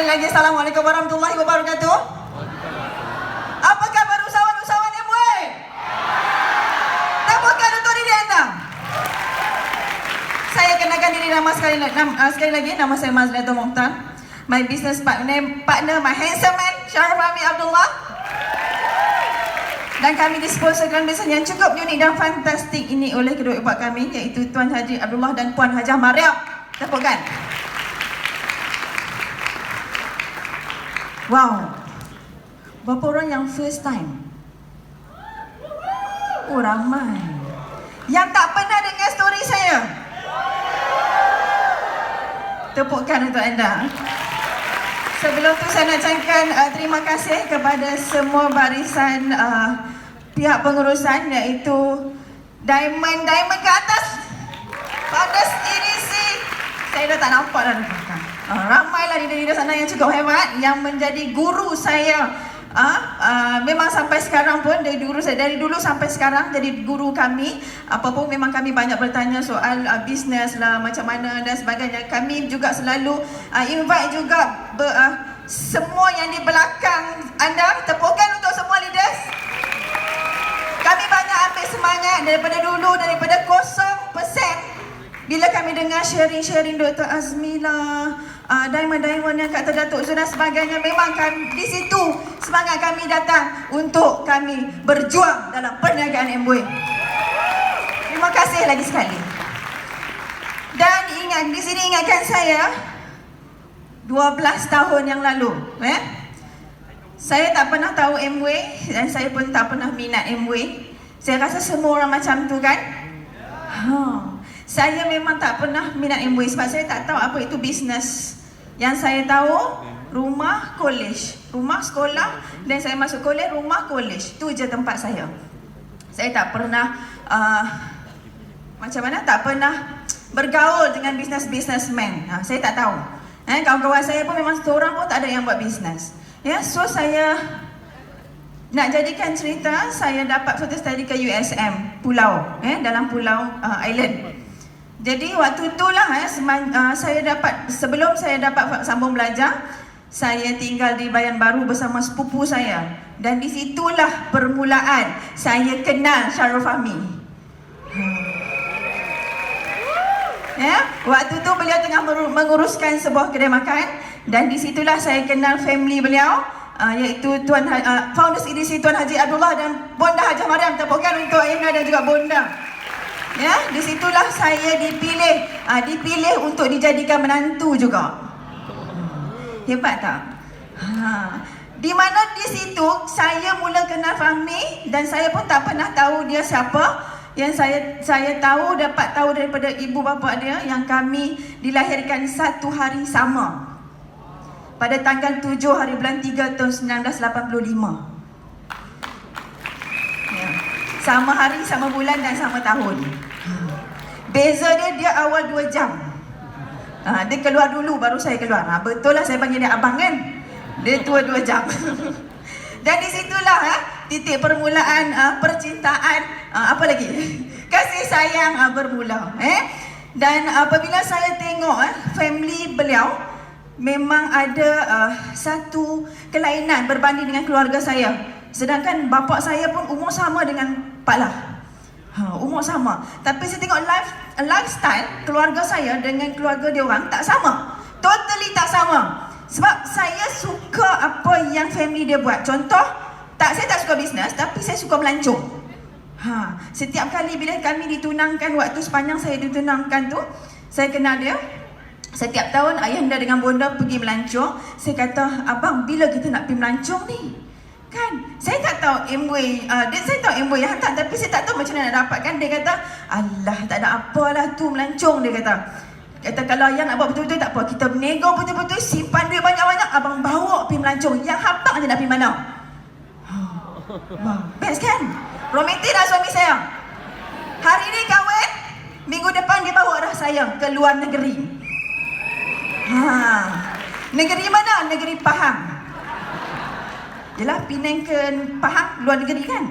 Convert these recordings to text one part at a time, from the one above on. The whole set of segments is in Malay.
lagi, Assalamualaikum warahmatullahi wabarakatuh. Apa kabar usahawan-usahawan MUA? Tepukkan untuk diri anda. Saya kenalkan diri sekali lagi, nama saya Mazliatul Mokhtar. My business partner, my handsome man, Syarif Fahmi Abdullah. Dan kami disponsorkan bisnes yang cukup unik dan fantastik ini oleh kedua ibu kami, iaitu Tuan Haji Abdullah dan Puan Hajah Mariam. Tepukkan. Wow. Berapa orang yang first time? Oh, ramai. Yang tak pernah dengar story saya? Tepukkan untuk anda. Sebelum tu saya nak ucapkan terima kasih kepada semua barisan pihak pengurusan, iaitu Diamond ke atas pada edisi. Saya dah tak nampak dah depan. Ramailah leader-leader sana yang cukup hebat yang menjadi guru saya. Memang sampai sekarang pun dari dulu sampai sekarang jadi guru kami. Apapun memang kami banyak bertanya soal bisnes lah, macam mana dan sebagainya. Kami juga selalu invite juga semua yang di belakang anda. Tepukan untuk semua leaders. Kami banyak ambil semangat daripada dulu, daripada 0% bila kami dengar sharing Dr. Azmila, Diamond yang kata Datuk Zul dan sebagainya. Memang kami, di situ semangat kami datang untuk kami berjuang dalam perniagaan MUA. Terima kasih lagi sekali. Dan ingat, di sini ingatkan saya 12 tahun yang lalu, saya tak pernah tahu MUA dan saya pun tak pernah minat MUA. Saya rasa semua orang macam tu kan? Saya memang tak pernah minat MUA sebab saya tak tahu apa itu bisnes. Yang saya tahu, rumah, college. Rumah, sekolah, dan saya masuk college, rumah, college. Itu je tempat saya. Saya tak pernah, tak pernah bergaul dengan businessman. Saya tak tahu. Kawan-kawan saya pun memang seorang pun tak ada yang buat bisnes. So saya nak jadikan cerita, saya dapat photo study ke USM, pulau, dalam pulau island. Jadi waktu itulah saya dapat, sebelum saya dapat sambung belajar, saya tinggal di Bayan Baru bersama sepupu saya. Dan di situlah permulaan saya kenal Syarif Fahmi. Waktu tu beliau tengah menguruskan sebuah kedai makan. Dan di situlah saya kenal family beliau, iaitu founders edisi Tuan Haji Abdullah dan Bonda Hajah Mariam. Tepukan untuk Aina dan juga Bonda. Di situlah saya dipilih untuk dijadikan menantu juga. Hebat tak? Di mana di situ saya mula kenal Fahmi dan saya pun tak pernah tahu dia siapa. Yang saya dapat tahu daripada ibu bapa dia yang kami dilahirkan satu hari sama. Pada tanggal 7 hari bulan 3 tahun 1985. Sama hari, sama bulan dan sama tahun. Beza dia awal 2 jam. Dia keluar dulu baru saya keluar. Betul lah saya panggil dia abang kan. Dia tua 2 jam. Dan di situlah titik permulaan percintaan, apa lagi? Kasih sayang bermula. Dan apabila saya tengok family beliau, memang ada satu kelainan berbanding dengan keluarga saya. Sedangkan bapa saya pun umur sama dengan Pak Lah. Umur sama. Tapi saya tengok lifestyle keluarga saya dengan keluarga dia orang tak sama. Totally tak sama. Sebab saya suka apa yang family dia buat. Contoh, saya tak suka bisnes, tapi saya suka melancong. Setiap kali bila kami ditunangkan, waktu sepanjang saya ditunangkan tu, saya kenal dia. Setiap tahun ayahanda dengan bonda pergi melancong. Saya kata, abang bila kita nak pergi melancong ni? Kan, saya tak tahu MUA, saya tahu MUA hantar, tapi saya tak tahu macam mana nak dapatkan. Dia kata, alah tak ada apalah tu melancong, dia kata. Kalau ayah nak buat betul-betul tak apa, kita bernego betul-betul, simpan duit banyak-banyak, abang bawa pergi melancong. Yang habang je nak pergi mana. Best kan? Romantik dah suami saya. Hari ni kahwin, minggu depan dia bawa dah saya ke luar negeri. Negeri mana? Negeri Pahang. Yelah, Penang ke Pahang, luar negeri kan?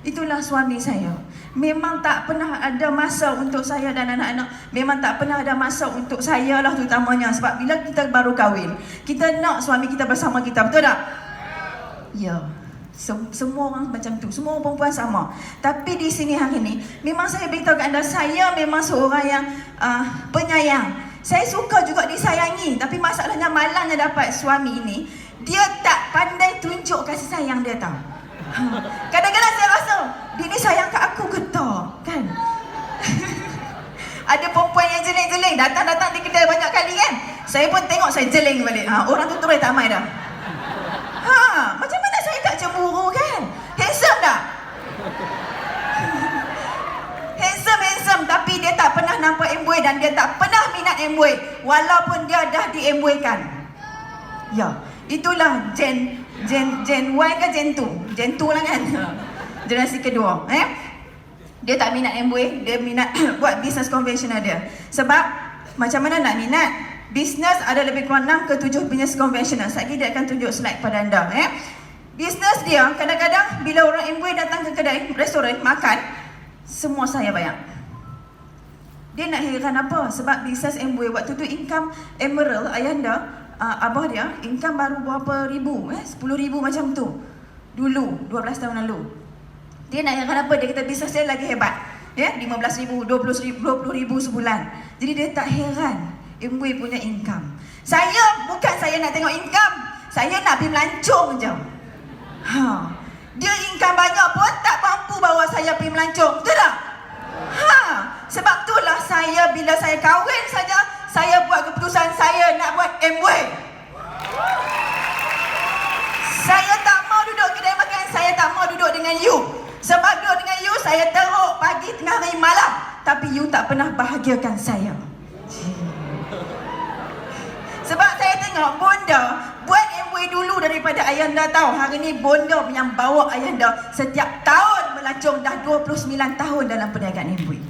Itulah suami saya. Memang tak pernah ada masa untuk saya dan anak-anak. Memang tak pernah ada masa untuk saya lah terutamanya. Sebab bila kita baru kahwin, kita nak suami kita bersama kita. Betul tak? Ya. Semua orang macam tu. Semua perempuan sama. Tapi di sini hari ni, memang saya beritahu kepada anda, saya memang seorang yang penyayang. Saya suka juga disayangi. Tapi masalahnya malangnya dapat suami ini, dia tak pandai tunjuk kasih sayang dia tahu. Kadang-kadang saya rasa dia ni sayang kat aku ke tak, kan? Ada perempuan yang jeling-jeling, datang-datang di kedai banyak kali kan. Saya pun tengok, saya jeling balik. Orang tu terus tak main dah. Macam mana saya tak cemburu kan? Handsome tak? Handsome, tapi dia tak pernah nampak MBOY dan dia tak pernah minat MBOY walaupun dia dah di MBOY-kan. Ya, itulah Gen Y ke Gen 2? Gen 2 lah kan? Generasi kedua. Dia tak minat MBOY, dia minat buat bisnes konvensional dia. Sebab macam mana nak minat? Bisnes ada lebih kurang 6 ke 7 bisnes konvensional. Sekejap dia akan tunjuk slide pada anda. Bisnes dia kadang-kadang bila orang MBOY datang ke kedai, restoran, makan, semua saya bayar. Dia nak heran apa? Sebab bisnes MBOY waktu tu income Emerald, ayahanda, abah dia, income baru berapa ribu, 10 ribu macam tu. Dulu, 12 tahun lalu. Dia nak heran apa? Dia kata bisnes dia lagi hebat. 15 ribu, 20 ribu sebulan. Jadi dia tak heran MBOY punya income. Bukan saya nak tengok income, saya nak pergi melancong je. Dia income banyak pun tak mampu bawa saya pergi melancong. Betul tak? Sebab itulah saya bila saya kahwin saja, saya buat keputusan saya nak buat MBOY. Saya tak mau duduk kedai makan, saya tak mau duduk dengan you. Sebab duduk dengan you, saya teruk pagi, tengah hari, malam. Tapi you tak pernah bahagiakan saya. Sebab saya tengok bonda buat MBOY dulu daripada ayahanda tahu. Hari ni bonda yang bawa ayahanda setiap tahun melancong, dah 29 tahun dalam perniagaan MBOY.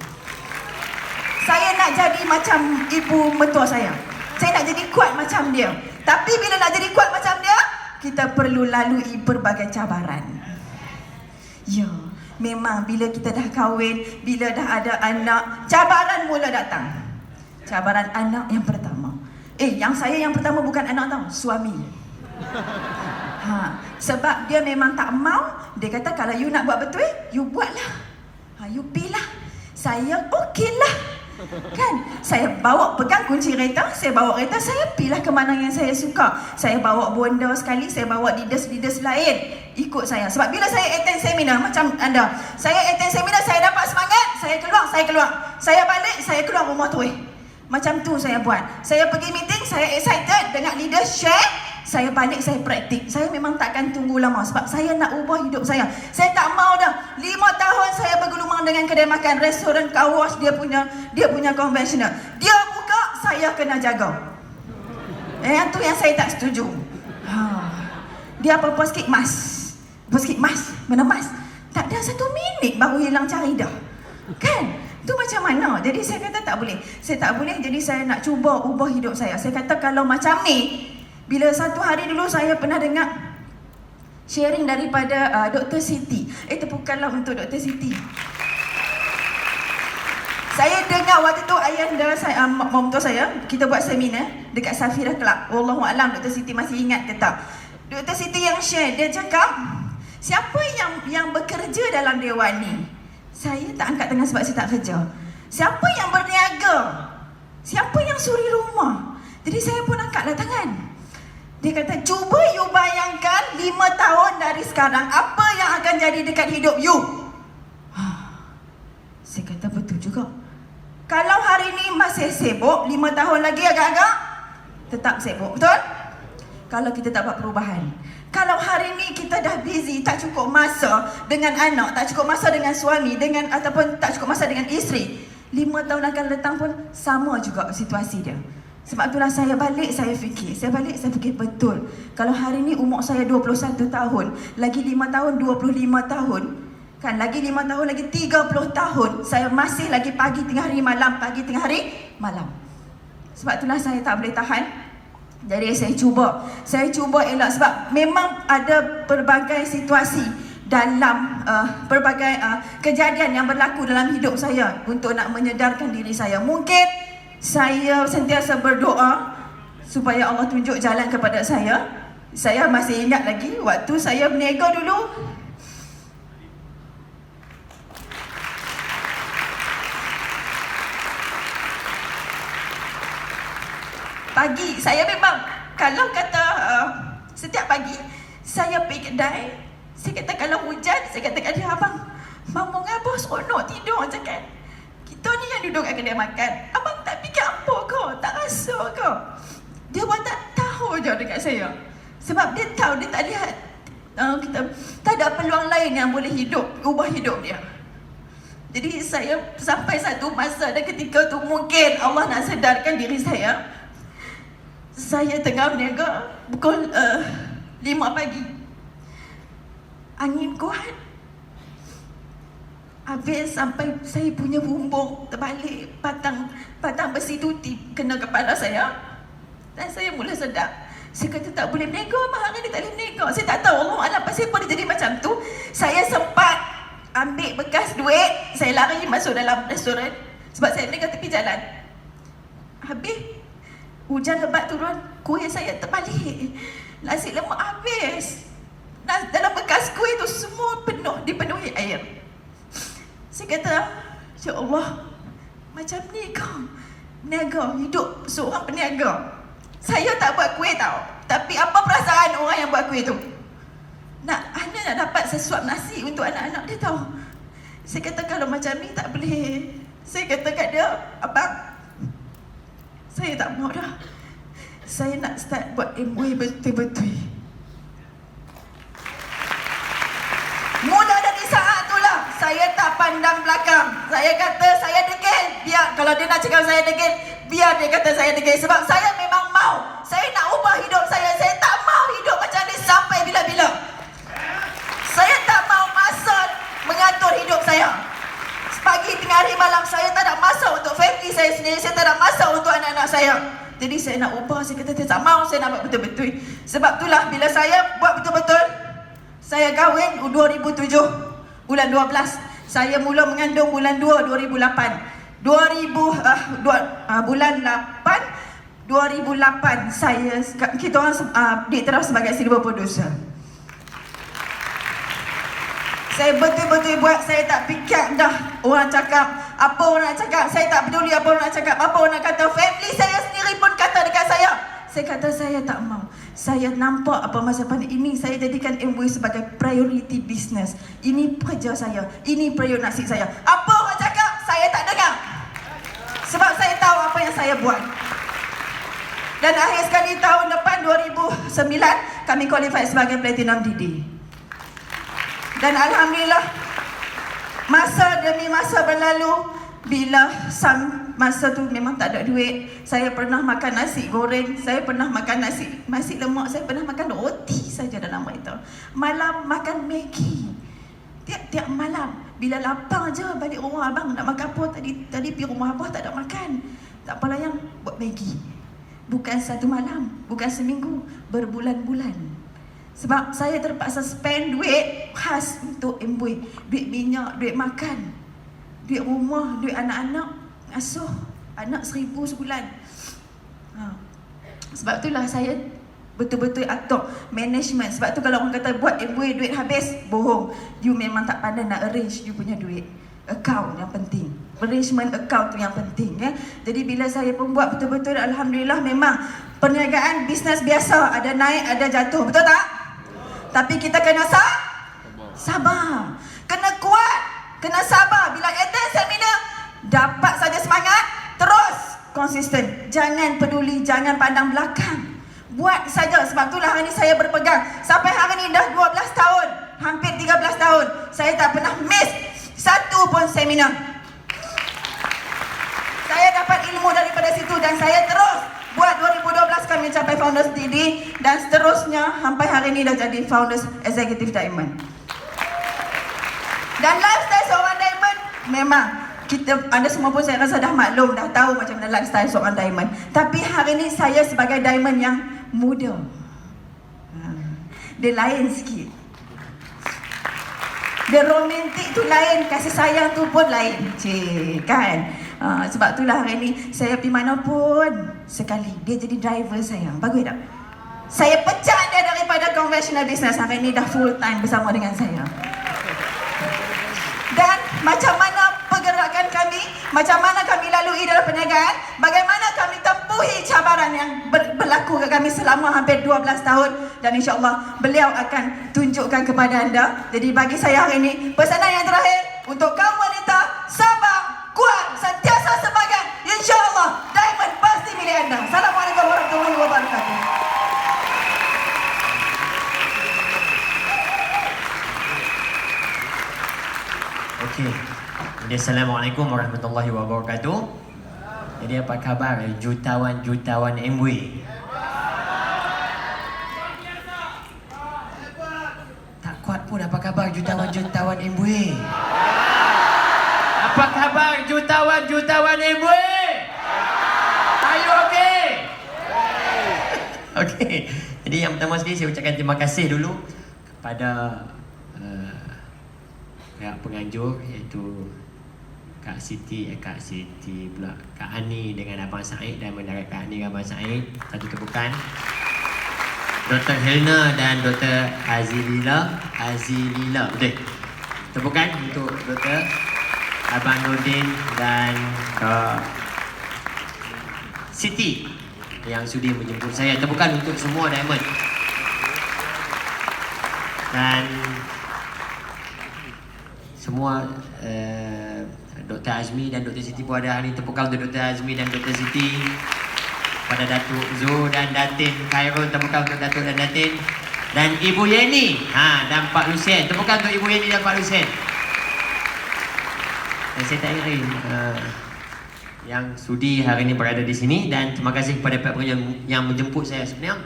Saya nak jadi macam ibu mertua saya. Saya nak jadi kuat macam dia. Tapi bila nak jadi kuat macam dia, kita perlu lalui berbagai cabaran. Ya, memang bila kita dah kahwin, bila dah ada anak, cabaran mula datang. Cabaran anak yang pertama. Yang pertama bukan anak tau, suami. Sebab dia memang tak mau. Dia kata kalau you nak buat betul, you buatlah. You pilih. Saya okeylah. Kan? Saya pegang kunci kereta, saya bawa kereta, saya pilih ke mana yang saya suka. Saya bawa bonda sekali, saya bawa leaders lain ikut saya. Sebab bila saya attend seminar macam anda, saya attend seminar, saya dapat semangat, saya keluar. Saya balik, saya keluar rumah tu. Macam tu saya buat. Saya pergi meeting, saya excited dengan leaders share. Saya balik, saya praktik. Saya memang takkan tunggu lama sebab saya nak ubah hidup saya. Saya tak mau dah 5 tahun saya bergelumang dengan kedai makan, restoran, car wash, dia punya konvensional. Dia buka, saya kena jaga. Yang tu yang saya tak setuju. Dia apa-apa sikit mas. Mana mas? Tak ada 1 minit baru hilang cari dah. Kan? Tu macam mana? Jadi saya kata tak boleh. Saya tak boleh, jadi saya nak cuba ubah hidup saya. Saya kata kalau macam ni, bila satu hari dulu saya pernah dengar sharing daripada Dr. Siti. Tepukanlah untuk Dr. Siti. Saya dengar waktu tu ayahanda saya, mentua saya, kita buat seminar dekat Safira Club. Wallahualam Dr. Siti masih ingat ke tak? Dr. Siti yang share, dia cakap, siapa yang bekerja dalam dewan ni? Saya tak angkat tangan sebab saya tak kerja. Siapa yang berniaga? Siapa yang suri rumah? Jadi saya pun angkatlah tangan. Dia kata, cuba you bayangkan 5 tahun dari sekarang, apa yang akan jadi dekat hidup you? Saya kata betul juga. Kalau hari ni masih sibuk, 5 tahun lagi agak-agak tetap sibuk, betul? Kalau kita tak buat perubahan. Kalau hari ni kita dah busy, tak cukup masa dengan anak, tak cukup masa dengan suami, ataupun tak cukup masa dengan isteri, 5 tahun akan datang pun sama juga situasi dia. Sebab itulah saya balik, saya fikir betul. Kalau hari ni umur saya 21 tahun, lagi 5 tahun 25 tahun, kan, lagi 5 tahun, lagi 30 tahun, saya masih lagi pagi tengah hari malam, pagi tengah hari malam. Sebab itulah saya tak boleh tahan. Jadi saya cuba elak sebab memang ada pelbagai situasi dalam pelbagai kejadian yang berlaku dalam hidup saya untuk nak menyedarkan diri saya. Mungkin saya sentiasa berdoa supaya Allah tunjuk jalan kepada saya. Saya masih ingat lagi waktu saya berniaga dulu. Pagi, saya memang kalau kata setiap pagi saya pergi kedai. Saya kata kalau hujan, saya kata dia, abang, mau ngapa seronok tidur je kan? Kita ni yang duduk kat kedai makan. Abang tak fikir apa kau? Tak rasa kau? Dia buat tak tahu je dekat saya. Sebab dia tahu, dia tak lihat kita tak ada peluang lain yang boleh ubah hidup dia. Jadi saya sampai satu masa dan ketika tu mungkin Allah nak sedarkan diri saya. Saya tengah berniaga pukul 5 pagi. Angin kuat. Habis sampai saya punya bumbung terbalik, batang besi tu kena kepala saya. Dan saya mula sedar. Saya kata tak boleh berniaga, hari ni tak boleh berniaga. Saya tak tahu Allah Alam pasal apa dia jadi macam tu. Saya sempat ambil bekas duit, saya lari masuk dalam restoran sebab saya berniaga tepi jalan. Habis hujan lebat turun, kuih saya terbalik. Nasi lemak habis. Dalam bekas kuih tu semua dipenuhi air. Saya kata, ya Allah, macam ni kau berniaga, hidup seorang peniaga. Saya tak buat kuih tau, tapi apa perasaan orang yang buat kuih tu? Ana nak dapat sesuap nasi untuk anak-anak dia tahu. Saya kata kalau macam ni tak boleh. Saya kata kat dia, abang, saya tak mau dah. Saya nak start buat MOE betul-betul. Mula dari saat itulah saya tak pandang belakang. Saya kata saya degil. Biar kalau dia nak cakap saya degil, biar dia kata saya degil. Sebab saya memang mau. Saya nak ubah hidup saya. Saya tak mau hidup macam ni sampai bila-bila. Saya tak mau masa mengatur hidup saya. Pagi, tengah hari, malam saya tak ada masa untuk family saya sendiri. Saya tak ada masa untuk anak-anak saya. Jadi saya nak ubah. Saya kata saya tak mau. Saya nak buat betul-betul. Sebab itulah bila saya buat betul-betul, saya kahwin 2007 bulan 12. Saya mula mengandung bulan 2 2008. Bulan 8 2008 kita orang dikteraf sebagai silver producer. Saya betul-betul buat, saya tak fikir dah orang cakap, apa orang nak cakap. Saya tak peduli apa orang nak cakap, apa orang nak kata. Family saya sendiri pun kata dekat saya. Saya kata saya tak mau. Saya nampak apa masa pandai ini, saya jadikan MOE sebagai priority business. Ini kerja saya, ini priority nasib saya. Apa orang cakap, saya tak dengar. Sebab saya tahu apa yang saya buat. Dan akhir sekali tahun depan 2009 kami qualify sebagai Platinum DD. Dan Alhamdulillah, masa demi masa berlalu, bila masa tu memang tak ada duit, saya pernah makan nasi goreng, saya pernah makan nasi lemak, saya pernah makan roti saja dalam itu. Malam makan Maggi. Tiap-tiap malam bila lapar je balik rumah abang nak makan apa, tadi pergi rumah abah tak ada makan. Tak apa layan, buat Maggi. Bukan satu malam, bukan seminggu, berbulan-bulan. Sebab saya terpaksa spend duit khas untuk MOE. Duit minyak, duit makan, duit rumah, duit anak-anak, asuh anak 1,000 sebulan. Sebab itulah saya betul-betul atur management. Sebab tu kalau orang kata buat MOE duit habis, bohong. You memang tak pandai nak arrange you punya duit. Account yang penting, arrangement account tu yang penting ya. Jadi bila saya pun buat betul-betul, Alhamdulillah, memang perniagaan bisnes biasa, ada naik ada jatuh, betul tak? Tapi kita kena sabar, kena kuat, kena sabar. Bila attend seminar, dapat saja semangat, terus konsisten. Jangan peduli, jangan pandang belakang. Buat saja. Sebab itulah hari ini saya berpegang. Sampai hari ini dah 12 tahun, hampir 13 tahun, saya tak pernah miss satu pun seminar. Saya dapat ilmu daripada situ dan saya terus buat. 2012 kami capai Founders DD dan seterusnya sampai hari ini dah jadi Founders Executive Diamond. Dan lifestyle seorang diamond memang anda semua pun saya rasa dah maklum, dah tahu macam mana lifestyle seorang diamond. Tapi hari ini saya sebagai diamond yang muda, dia lain sikit. Dia romantik tu lain, kasih sayang tu pun lain. Cik, kan? Sebab itulah hari ni saya pergi mana pun sekali dia jadi driver saya. Bagus tak? Saya pecat dia daripada conventional business. Hari ni dah full time bersama dengan saya. Dan macam mana pergerakan kami, macam mana kami lalui dalam perniagaan, bagaimana kami tempuhi cabaran yang berlaku ke kami selama hampir 12 tahun, dan insya-Allah beliau akan tunjukkan kepada anda. Jadi bagi saya hari ini pesanan yang terakhir untuk kaum wanita, sabar, kuat, sentiasa semangat. Insya-Allah diamond pasti milik anda. Assalamualaikum warahmatullahi wabarakatuh. Okey. Jadi Assalamualaikum warahmatullahi wabarakatuh. Jadi apa khabar jutawan-jutawan MW? Tak kuat pun apa khabar jutawan-jutawan MW? Apa khabar jutawan-jutawan MW? Are you okay? Okey. Jadi yang pertama sekali saya ucapkan terima kasih dulu kepada pihak penganjur, iaitu Kak Siti pula Kak Ani dengan Abang Said, dan mendarat Kak Ani dengan Abang Said. Satu tepukan. Dr. Helena dan Dr. Azilila, betul. Tepukan untuk Dr. Abang Nordin dan Siti yang sudi menjemput saya. Tepukan untuk semua Diamond. Dan semua Dr. Azmi dan Dr. Siti pun ada hari ini. Tepukan untuk Dr. Azmi dan Dr. Siti, pada Datuk Zul dan Datin Khairul. Tepukan untuk Datuk dan Datin, dan Ibu Yeni dan Pak Lucien. Tepukan untuk Ibu Yeni dan Pak Lucien. Dan saya tak ingat lagi yang sudi hari ini berada di sini. Dan terima kasih kepada pihak pengajian yang menjemput saya. Sebenarnya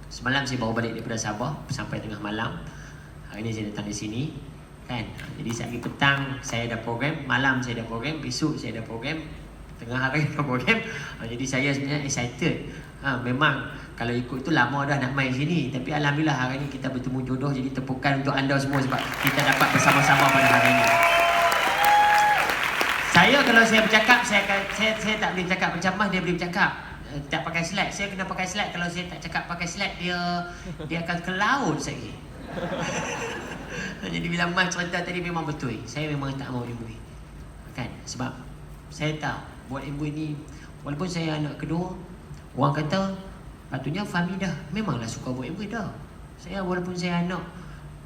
semalam saya baru balik daripada Sabah sampai tengah malam. Hari ini saya datang di sini. Kan? Jadi sehari petang saya ada program, malam saya ada program, besok saya ada program, tengah hari ada program. Jadi saya sebenarnya excited. Memang kalau ikut tu lama dah nak main sini, tapi alhamdulillah hari ini kita bertemu jodoh. Jadi tepukan untuk anda semua sebab kita dapat bersama-sama pada hari ini. Saya kalau saya bercakap, saya tak boleh cakap macam Mas dia boleh bercakap. Tak pakai slide. Saya kena pakai slide. Kalau saya tak cakap pakai slide, dia akan ke laut sekali. Jadi bila Mas cerita tadi memang betul. Saya memang tak mau MV. Kan? Sebab saya tahu buat MV ni, walaupun saya anak kedua, orang kata patutnya Fahmi dah memanglah suka buat MV dah. Saya walaupun saya anak,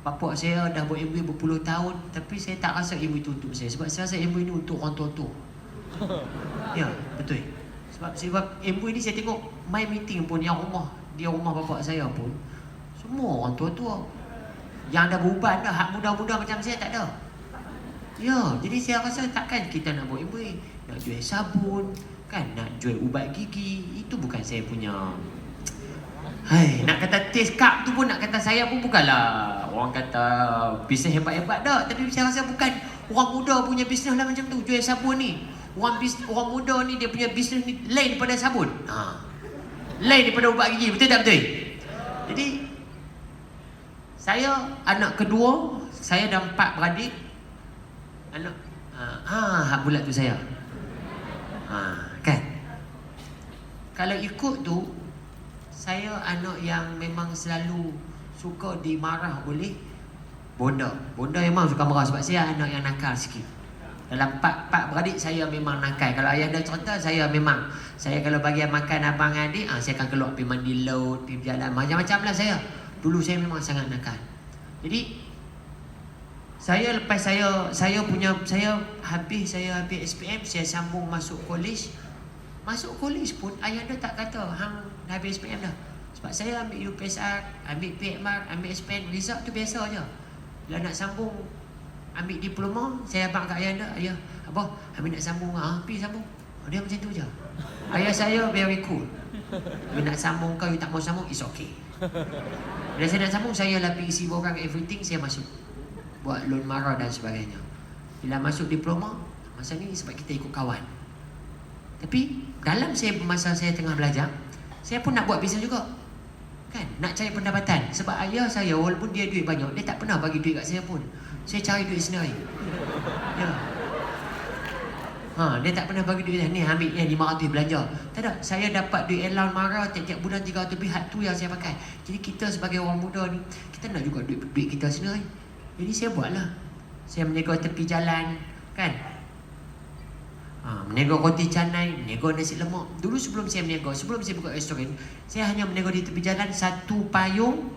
bapak saya dah buat MV berpuluh tahun, tapi saya tak rasa MV itu untuk saya. Sebab saya rasa MV ni untuk orang tua-tua. Ya, betul. Sebab MV ni saya tengok my meeting pun yang rumah, dia rumah bapak saya pun semua orang tua-tua. Yang dah berubat dah, hak muda-muda macam saya tak ada. Ya, jadi saya rasa takkan kita nak buat MV, nak jual sabun, kan, nak jual ubat gigi. Itu bukan saya punya. Hai, nak kata taste cup tu pun, nak kata saya pun bukanlah orang kata bisnes hebat-hebat dah. Tapi saya rasa bukan orang muda punya bisnes lah macam tu, jual sabun ni. Orang muda ni dia punya bisnes ni lain daripada sabun. Lain daripada ubat gigi, betul tak betul? Jadi saya anak kedua, saya dah 4 beradik. Anak hak bulat tu saya. Kan? Kalau ikut tu, saya anak yang memang selalu suka dimarah oleh bonda. Bonda memang suka marah sebab saya anak yang nakal sikit. Dalam 4 beradik saya memang nakal. Kalau ayah dah cerita, saya memang, saya kalau bagi makan abang adik, saya akan keluar pergi mandi laut, pergi berjalan, macam-macam lah saya. Dulu saya memang sangat nakal. Jadi saya lepas saya habis SPM, saya sambung masuk college. Masuk college pun ayah dah tak kata hang dah habis SPM dah. Sebab saya ambil UPSR, ambil PMR, ambil SPM, result tu biasa aja. Bila nak sambung ambil diploma, saya abang kat ayah dah, ayah, abah, habis nak sambung, pergi sambung. Dia macam tu je. Ayah saya very cool. Bila nak sambung kau, you tak mau sambung, it's okay. Bila saya nak sambung, saya lah pergi isi borang everything, saya masuk buat loan marah dan sebagainya. Bila masuk diploma, masa ni sebab kita ikut kawan. Tapi dalam masa saya tengah belajar, saya pun nak buat bisnes juga. Kan? Nak cari pendapatan. Sebab ayah saya walaupun dia duit banyak, dia tak pernah bagi duit kat saya pun. Saya cari duit sendiri. Ya. Dia tak pernah bagi duit. Ni ambil yang 500 belanja. Tak ada. Saya dapat duit allowance marah tiap-tiap bulan 300 lebih. Tu yang saya pakai. Jadi kita sebagai orang muda ni, kita nak juga duit kita sendiri. Jadi saya buatlah. Saya menego tepi jalan, kan? Menego roti canai, menego nasi lemak. Dulu sebelum saya buka restoran, saya hanya menego di tepi jalan 1 payung,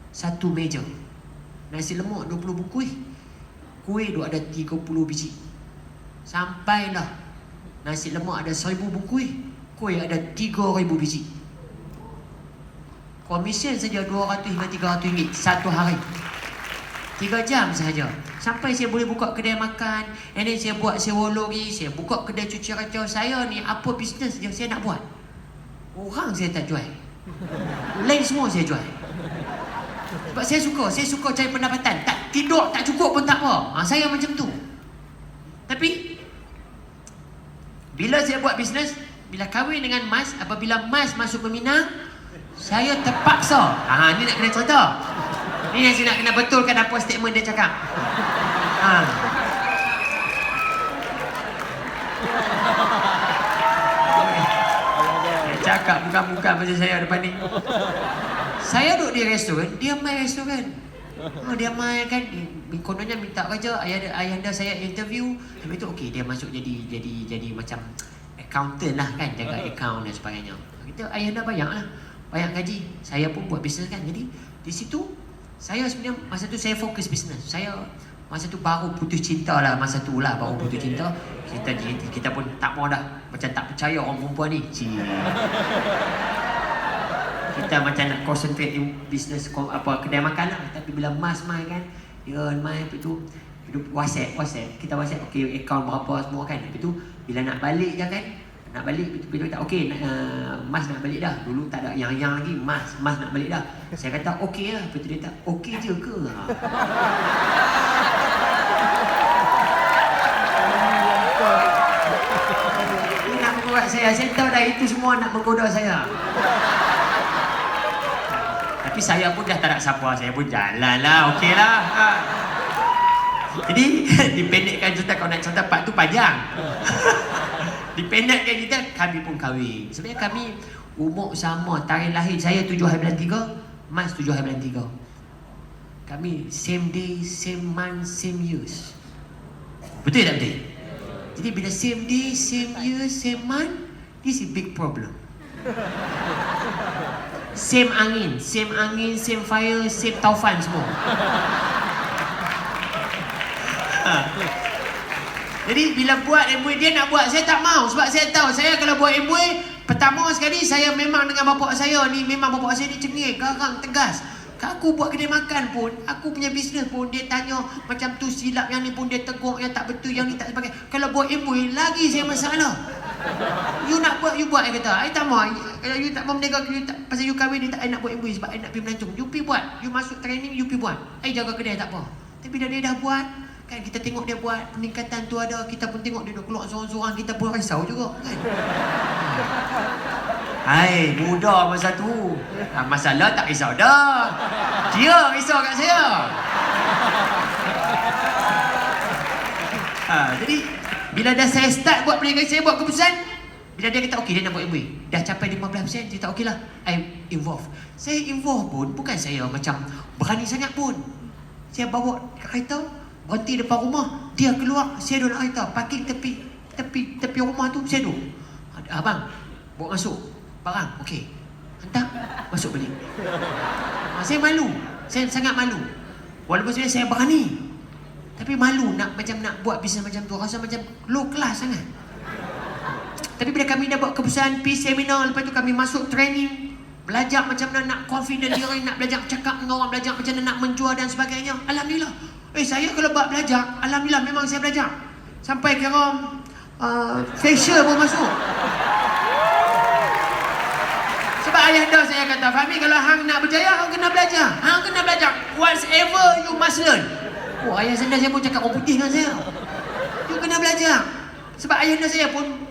1 meja. Nasi lemak 20 bungkus. Kuih tu ada 30 biji. Sampailah nasi lemak ada 1000 bungkus, kuih ada 3000 biji. Komisen saja 200 hingga 300 ringgit satu hari. 3 jam sahaja. Sampai saya boleh buka kedai makan. And then saya buat sewa lori, saya buka kedai cuci kacau. Saya ni apa bisnes je saya nak buat. Orang saya tak jual. Lain semua saya jual. Sebab saya suka cari pendapatan. Tak tidur tak cukup pun tak apa. Saya macam tu. Tapi bila saya buat bisnes, bila kahwin dengan Mas, apabila Mas masuk Peminang, saya terpaksa. Ni nak kena cerita. Ni yang saya nak kena betulkan apa statement dia cakap. Dia cakap bukan-bukan macam saya depan ni. Saya duduk di restoran, dia main restoran. Dia main kan, kononnya minta kerja, ayahanda saya interview. Habis tu okey, dia masuk jadi macam accountant lah kan, jaga account dan sebagainya. Kita ayahanda bayar gaji. Saya pun buat bisnes kan. Jadi di situ saya sebenarnya masa tu saya fokus bisnes. Saya masa tu baru putus cinta lah, baru putus cinta. Kita pun tak mau dah, macam tak percaya orang perempuan ni. Kita macam nak concentrate in bisnes kedai makan lah. Tapi bila Mas main kan, dia main tu WhatsApp, kita WhatsApp okey akaun berapa semua kan. Lepas tu bila nak balik je kan, bila tak okey, Mas nak balik dah. Dulu tak ada yang lagi, Mas nak balik dah. Saya kata okey lah. Lepas tu dia tak okey je ke? Ini nak menggoda saya tahu dah itu semua nak menggoda saya. Tapi saya pun dah tak nak sabar, saya pun jalan lah, okey lah. Jadi dipendekkan cerita, kalau nak cerita part tu panjang. Dipendekkan kita, kami pun kahwin. Sebenarnya kami umur sama, tarikh lahir saya 7 hari bulan 3, Mas 7 hari bulan 3. Kami same day, same month, same years. Betul tak betul? Jadi bila same day, same year, same month, this is big problem. Same angin, same fire, same taufan semua. Jadi bila buat MBA, dia nak buat, saya tak mau. Sebab saya tahu, saya kalau buat MBA, pertama sekali saya memang dengan bapak saya ni, memang bapak saya ni cengeng, garang, tegas. Aku buat kedai makan pun, aku punya bisnes pun, dia tanya macam tu silap, yang ni pun dia tegur, yang tak betul, yang ni tak sebagainya. Kalau buat MBA, lagi saya masalah. You nak buat, you buat, saya kata. I tak mau. Kalau you tak mau menega, pasal you kahwin, I nak buat MBA sebab I nak pergi melancong. You pergi buat. You masuk training, you pergi buat. I jaga kedai, tak apa. Tapi bila dia dah buat, kan kita tengok dia buat, peningkatan tu ada, kita pun tengok dia dah keluar seorang-seorang, kita pun risau juga kan. Hai, muda masa tu. Masalah tak risau dah. Dia risau kat saya. Jadi bila dah saya start buat perniagaan, saya buat keputusan. Bila dia kata okey, dia nak buat MBA, dah capai 15%, dia kata okey lah, I involve. Saya involve pun bukan saya macam berani sangat pun. Saya bawa kereta, berhenti depan rumah, dia keluar, saya duduk kereta, parking tepi rumah tu, saya duduk. Abang, bawa masuk barang, okey. Hantar, masuk balik. Saya malu, saya sangat malu. Walaupun sebenarnya saya berani, tapi malu nak buat bisnes macam tu, rasa macam low class sangat. Tapi bila kami dah buat keputusan, pergi seminar, lepas tu kami masuk training, belajar macam mana nak confident diri, nak belajar cakap dengan orang, belajar macam mana nak menjual dan sebagainya. Alhamdulillah. Saya kalau buat belajar, alhamdulillah memang saya belajar. Sampai kira facial pun masuk. Sebab ayahanda saya kata, Fahmi, kalau hang nak berjaya, hang kena belajar. Hang kena belajar. Whatever you must learn. Ayah saya pun cakap orang putih dengan saya. You kena belajar. Sebab ayahanda saya pun,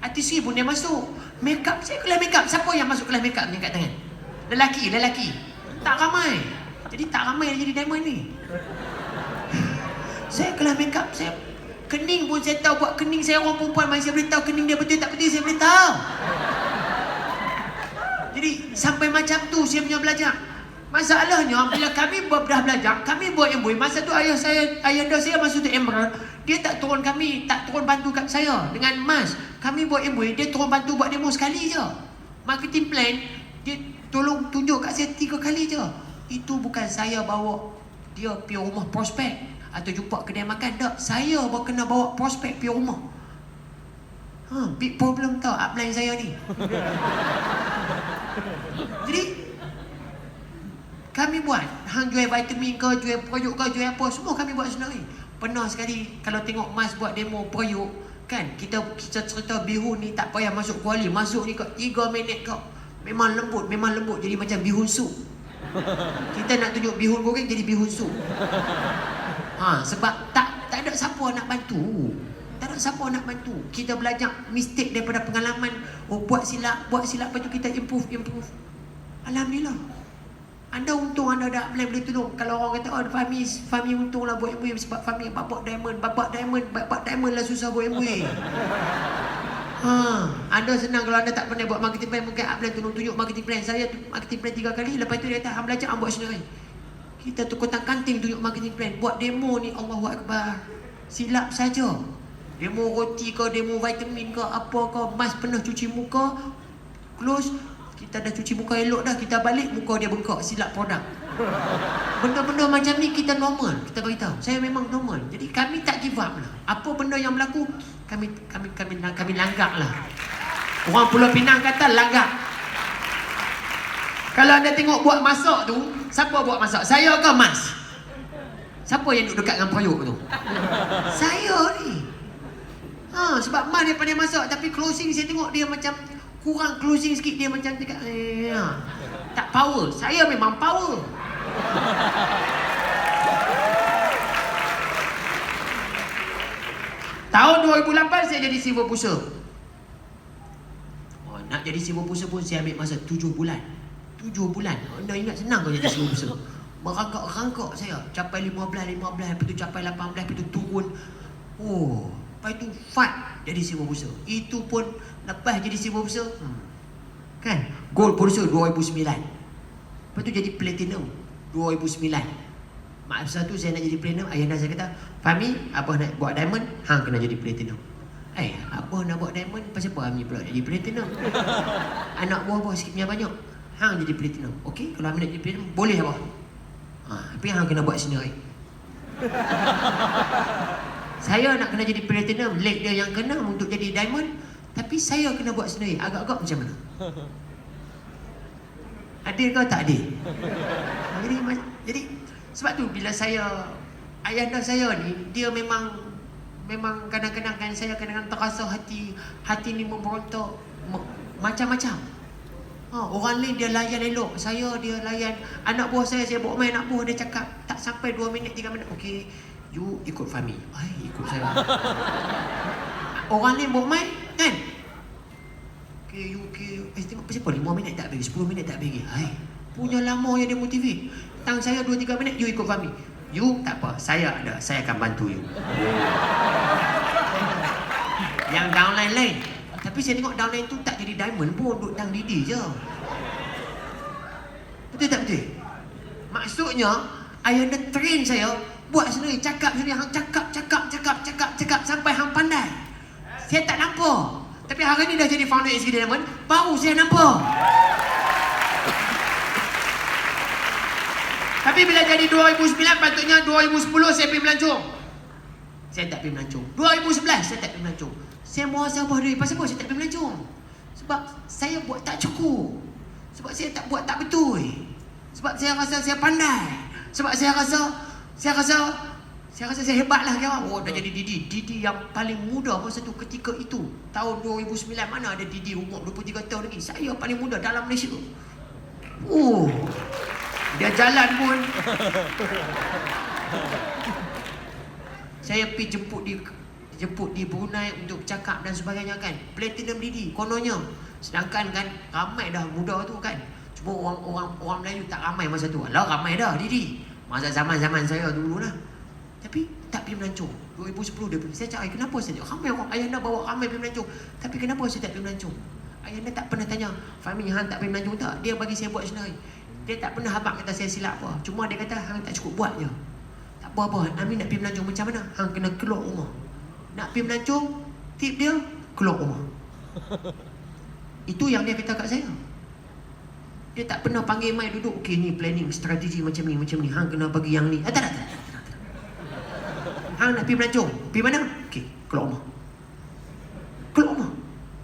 artistry pun dia masuk. Makeup, saya kelas makeup. Siapa yang masuk kelas makeup ni kat tangan? Lelaki. Tak ramai. Jadi tak ramai yang jadi diamond ni. Saya kelas make up, saya kening pun saya tahu. Buat kening saya orang perempuan, mana saya boleh tahu kening dia betul tak betul, saya boleh tahu. Jadi sampai macam tu saya punya belajar. Masalahnya bila kami dah belajar, kami buat MOE. Masa tu ayahanda saya masa tu Emerald, dia tak turun bantu kat saya dengan mas. Kami buat MOE, dia turun bantu buat demo sekali je. Marketing plan, dia tolong tunjuk kat saya 3 kali je. Itu bukan saya bawa dia pergi rumah prospek atau jumpa kedai makan, tak. Saya kena bawa prospek pergi rumah. Big problem tau upline saya ni. Jadi kami buat, hang jual vitamin ke, jual periuk ke, jual apa, semua kami buat sendiri. Pernah sekali kalau tengok mas buat demo periuk, kan, kita cerita bihun ni tak payah masuk kuali, masuk ni kat 3 minit kau. Memang lembut, jadi macam bihun sup. Kita nak tunjuk bihun goreng jadi bihun sup. Sebab tak ada siapa nak bantu. Tak ada siapa nak bantu. Kita belajar mistake daripada pengalaman. Buat silap, lepas tu kita improve. Alhamdulillah. Anda untung anda ada boleh tolong. Kalau orang kata, Fahmi untunglah buat MOE sebab Fahmi bapak diamond lah susah buat MOE. Anda senang kalau anda tak pernah buat marketing plan, mungkin upline tolong tunjuk marketing plan. Saya marketing plan 3 kali, lepas tu dia kata, hang belajar, hang buat sendiri. Kita tu kotak kanting tunjuk marketing plan. Buat demo ni, Allahu Akbar, silap saja. Demo roti ke, demo vitamin ke, apa ke, mas pernah cuci muka, close. Kita dah cuci muka elok dah, kita balik muka dia bengkak, silap produk. Benda-benda macam ni kita normal, kita beritahu. Saya memang normal. Jadi kami tak give up lah. Apa benda yang berlaku, kami langgak lah. Orang Pulau Pinang kata langgak. Kalau anda tengok buat masak tu, siapa buat masak? Saya ke mas? Siapa yang duduk dekat dengan periuk tu? Saya ni. Sebab mas dia pandai masak, tapi closing saya tengok dia macam kurang closing sikit, dia macam cakap tak power. Saya memang power. Tahun 2008 saya jadi civil pusher. Nak jadi civil pusher pun saya ambil masa 7 bulan. 7 bulan. Anda ingat senang kau jadi civil pusher? Merangkak-rangkak saya. Capai 15, lepas tu capai 18, lepas tu turun. Lepas tu fight jadi civil pusher. Itu pun lepas jadi civil pusher, kan, gold pusher 2009. Lepas tu jadi platinum 2009. Maaf satu saya nak jadi platinum, ayahanda saya kata, Fahmi, apa nak buat diamond, hang kena jadi platinum. Apa nak buat diamond, pasal apa Fahmi pula jadi platinum? Anak buah sikit punya banyak, hang jadi platinum. Okey, kalau Fahmi nak jadi platinum, boleh apa? Tapi hang kena buat sendiri. Saya nak kena jadi platinum, leg dia yang kena untuk jadi diamond, tapi saya kena buat sendiri. Agak-agak macam mana? Adil ke tak adil? Jadi sebab tu bila ayahanda saya ni, dia memang kadang-kadang kan saya kadang-kadang terasa hati ni memberontak macam-macam. Orang lain dia layan elok, saya dia layan. Anak buah saya bawa main anak buah, dia cakap tak sampai 2 minit 3 minit, okey, you ikut Fahmi. Ikut saya. Orang lain bawa main kan, okay. Tengok siapa 5 minit tak bagi, 10 minit tak bagi. Punya lama yang dia motivate. Tang saya 2-3 minit, you ikut Fahmi. You tak apa, saya akan bantu you. Yang downline lain. Tapi saya tengok downline tu tak jadi diamond pun, duduk tang didi je. Betul tak betul? Maksudnya, ayahanda train saya buat sendiri, cakap sendiri, hang cakap sampai hang pandai. Saya tak nampak. Tapi hari ni dah jadi founder SK Diamond, baru saya nampak. Tapi bila jadi 2009, patutnya 2010 saya pergi melancong. Saya tak pergi melancong. 2011 saya tak pergi melancong. Saya muhasabah diri. Pasal apa saya tak pergi melancong? Sebab saya buat tak cukup. Sebab saya tak buat tak betul. Sebab saya rasa saya pandai. Sebab saya rasa saya hebat lah kawan. Dah jadi Didi yang paling muda masa tu ketika itu. Tahun 2009 mana ada Didi umur 23 tahun lagi. Saya paling muda dalam Malaysia. Dia jalan pun. Saya pergi jemput di Brunei untuk cakap dan sebagainya kan. Platinum Didi kononnya. Sedangkan kan ramai dah muda tu kan. Cuma orang Melayu tak ramai masa tu. Alah ramai dah Didi. Masa zaman saya dulu lah. Tapi tak pergi melancong. 2010 dia pergi. Saya cakap, kenapa saya? Ramai orang, ayah nak bawa ramai pergi melancong. Tapi kenapa saya tak pergi melancong? Ayah nak tak pernah tanya, Fahmi, hang tak pergi melancong tak? Dia bagi saya buat sendiri. Dia tak pernah habaq kata saya silap apa. Cuma dia kata, hang tak cukup buat je. Tak apa-apa, Amin nak pergi melancong macam mana? Hang kena keluar rumah. Nak pergi melancong, tip dia, keluar rumah. Itu yang dia kata kat saya. Dia tak pernah panggil mai duduk, okey ni planning, strategi macam ni. Hang kena bagi yang ni. Tak. Hang nak pergi melancong. Pergi mana? Okey, keluar rumah. Keluar rumah.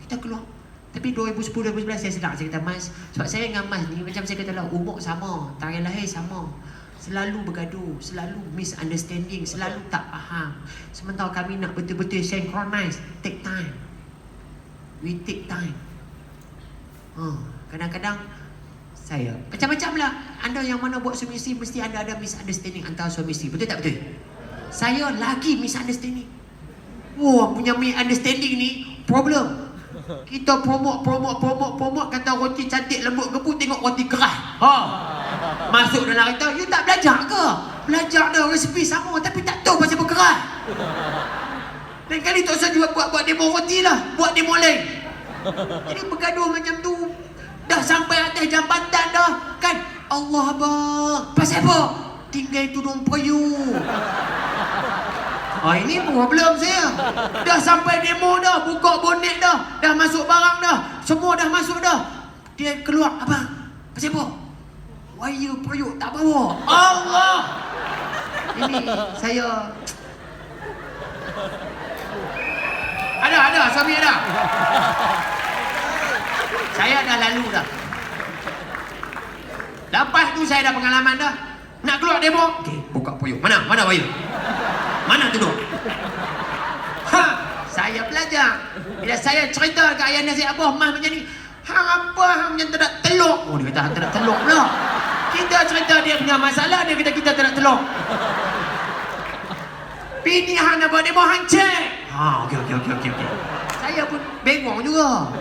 Kita keluar. Tapi 2010-2011 saya sedar. Saya kata, Mas, sebab saya dengan Mas ni, macam saya kata lah, umur sama, tarikh lahir sama. Selalu bergaduh, selalu misunderstanding, selalu tak faham. Sementara kami nak betul-betul synchronize, take time. We take time. Kadang-kadang saya macam-macam lah. Anda yang mana buat suami isteri, mesti anda ada misunderstanding antara suami isteri. Betul tak betul? Saya lagi misunderstanding. Wah, punya misunderstanding ni problem. Kita promote, kata roti cantik lembut gebuk, tengok roti keras. Masuk dalam kereta, you tak belajar ke? Belajar dah resepi sama tapi tak tahu pasal berkeras. Lain kali tak usah juga buat demo roti lah, buat demo lain. Jadi bergaduh macam tu. Dah sampai atas jambatan dah kan. Allah abang, pasal apa? Tinggal tudung periuk. Ini problem saya. Dah sampai demo dah, buka bonet dah, dah masuk barang dah, semua dah masuk dah. Dia keluar, abang, pasal apa? Wire periuk tak bawa. Allah. Ini saya ada suami ada. Saya dah lalu dah. Lepas tu saya dah pengalaman dah. Nak keluar demo, okey, buka periuk. Mana wire? Mana tudung? Saya belajar. Bila saya cerita kat ayah nasi Abah, Mas macam ni, hang apa hang yang tak nak teluk? Oh, dia kata hang tak nak teluk pula. Kita cerita dia punya masalah, dia kata kita tak nak teluk. Bini hang nak buat demo, hang cek. Okey. Saya pun bengong juga.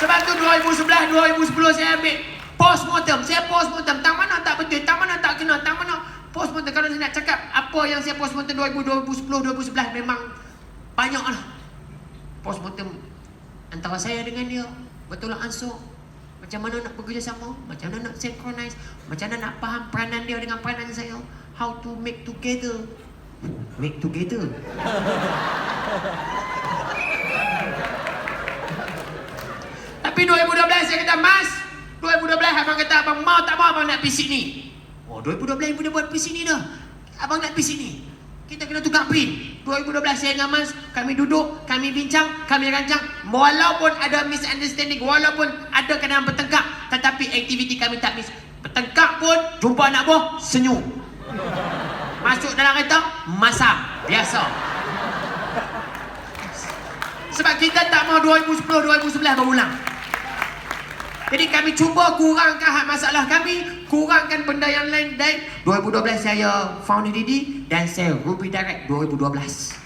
Sebab tu 2011-2010 saya ambil postmortem. Saya postmortem. Tang mana tak betul, tang mana tak kena, tang mana postmortem. Kalau saya nak cakap apa yang saya postmortem 2010-2011 memang banyak lah. Postmortem antara saya dengan dia. Betul lah ansur. Macam mana nak bekerjasama, macam mana nak synchronize, macam mana nak faham peranan dia dengan peranan saya. How to make together. Make together. Tapi 2012 saya kata, Mas, 2012 abang kata abang mau tak mau abang nak pergi sini. 2012 ibu dah buat pergi sini dah. Abang nak pergi sini. Kita kena tukar pin. 2012 saya dengan Mas, kami duduk, kami bincang, kami rancang. Walaupun ada misunderstanding, walaupun ada kadang bertengkar, tetapi aktiviti kami tak miss. Bertengkar pun, jumpa anak buah, senyum. Masuk dalam kereta, masak. Biasa. Sebab kita tak mau 2010-2011 berulang. Jadi kami cuba kurangkan masalah kami, kurangkan benda yang lain. Dan 2012 saya found Didi dan saya Ruby Direct 2012.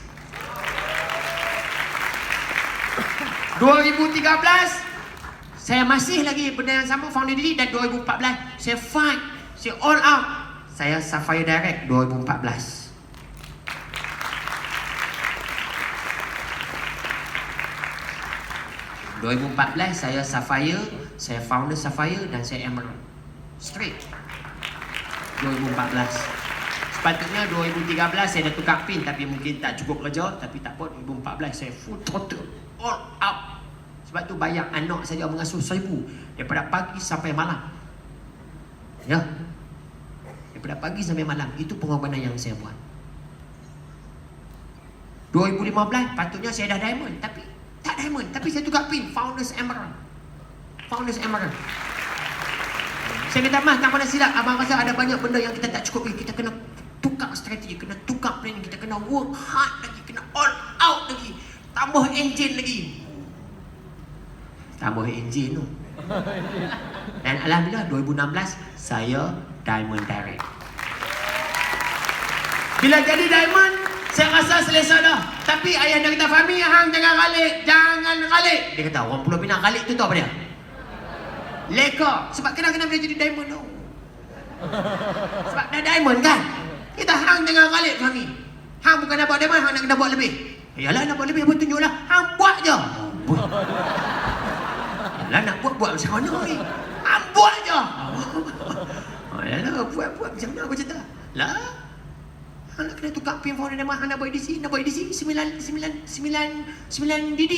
2013 saya masih lagi benda yang sama, found Didi. Dan 2014 saya fight, saya all out, saya Sapphire Direct 2014. saya Sapphire, saya founder Sapphire dan saya Emerald. Straight. 2014. Sepatutnya 2013 saya dah tukar pin tapi mungkin tak cukup kerja, tapi tak apa, 2014 saya full throttle, all out. Sebab tu bayang anak saja mengasuh 1000 daripada pagi sampai malam. Ya. Daripada pagi sampai malam, itu pengorbanan yang saya buat. 2015 patutnya saya dah diamond tapi tak diamond, tapi saya tukar pin Founders Emerald. Saya kata, Mas, tak pernah silap. Abang rasa ada banyak benda yang kita tak cukup. Kita kena tukar strategi, kena tukar planning, kita kena work hard lagi, kena all out lagi, tambah engine lagi. Tambah engine tu. Dan alhamdulillah 2016 saya Diamond Direct. Bila jadi Diamond, saya rasa selesa dah. Tapi ayah dia kata, Fahmi, hang jangan ralik. Dia kata, orang Pulau Pinang ralik tu tahu apa dia? Leka. Sebab kadang-kadang bila jadi diamond tu, Sebab dah diamond kan. Kita hang jangan kalik suami. Hang bukan nak buat diamond, hang nak kena buat lebih. Yalah nak buat lebih apa tunjuklah. Hang buat je. Buat. Yalah nak buat macam mana ni? Hang buat je. Yalah buat macam mana aku cerita. Lah. Hang nak kena tukar pin phone diamond, hang nak buat edisi 9 DD.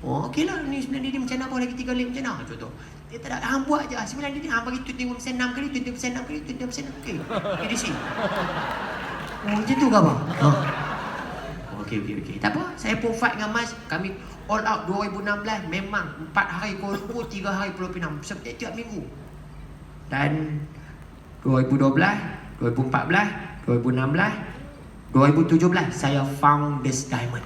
Oh okeylah ni 9 DD macam mana, lagi 3 link macam mana contoh. Dia tak ada, hang buat je 9 DD, hang bagi 20% 6 kali, 20% 6 kali, 20% okey. Edisi. Oh macam tu ke apa? Ha. Okey. Tak apa, saya pun fight dengan Mas. Kami all out 2016 memang 4 hari Kuala Lumpur, 3 hari Pulau Pinang. Setiap minggu. Dan 2012, 2014, 2016, 2017 saya found this diamond.